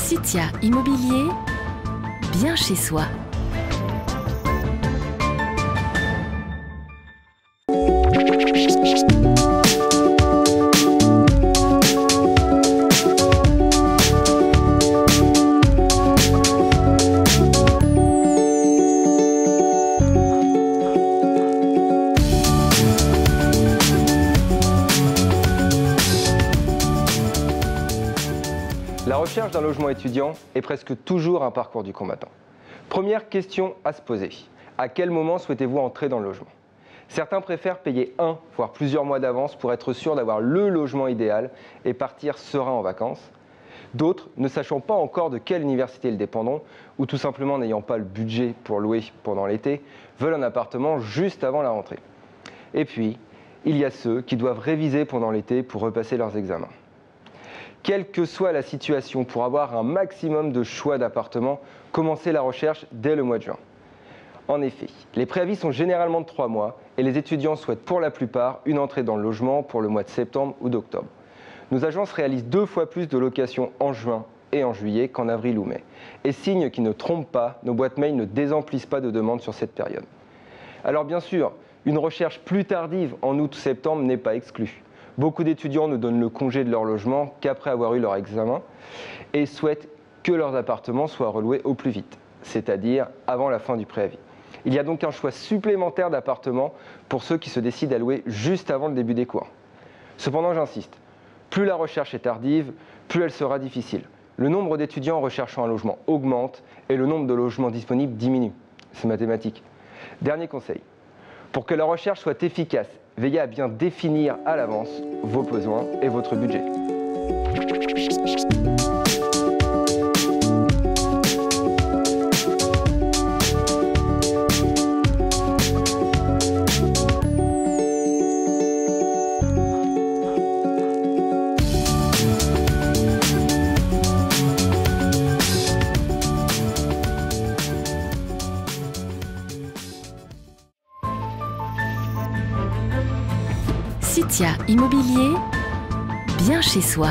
Citia Immobilier, bien chez soi. La recherche d'un logement étudiant est presque toujours un parcours du combattant. Première question à se poser, à quel moment souhaitez-vous entrer dans le logement? Certains préfèrent payer un, voire plusieurs mois d'avance pour être sûr d'avoir le logement idéal et partir serein en vacances. D'autres, ne sachant pas encore de quelle université ils dépendront, ou tout simplement n'ayant pas le budget pour louer pendant l'été, veulent un appartement juste avant la rentrée. Et puis, il y a ceux qui doivent réviser pendant l'été pour repasser leurs examens. Quelle que soit la situation, pour avoir un maximum de choix d'appartements, commencez la recherche dès le mois de juin. En effet, les préavis sont généralement de 3 mois et les étudiants souhaitent pour la plupart une entrée dans le logement pour le mois de septembre ou d'octobre. Nos agences réalisent 2 fois plus de locations en juin et en juillet qu'en avril ou mai. Et signe qui ne trompe pas, nos boîtes mail ne désemplissent pas de demandes sur cette période. Alors bien sûr, une recherche plus tardive en août ou septembre n'est pas exclue. Beaucoup d'étudiants ne donnent le congé de leur logement qu'après avoir eu leur examen et souhaitent que leurs appartements soient reloués au plus vite, c'est-à-dire avant la fin du préavis. Il y a donc un choix supplémentaire d'appartements pour ceux qui se décident à louer juste avant le début des cours. Cependant, j'insiste, plus la recherche est tardive, plus elle sera difficile. Le nombre d'étudiants recherchant un logement augmente et le nombre de logements disponibles diminue. C'est mathématique. Dernier conseil, pour que la recherche soit efficace, veillez à bien définir à l'avance vos besoins et votre budget. Citia Immobilier, bien chez soi.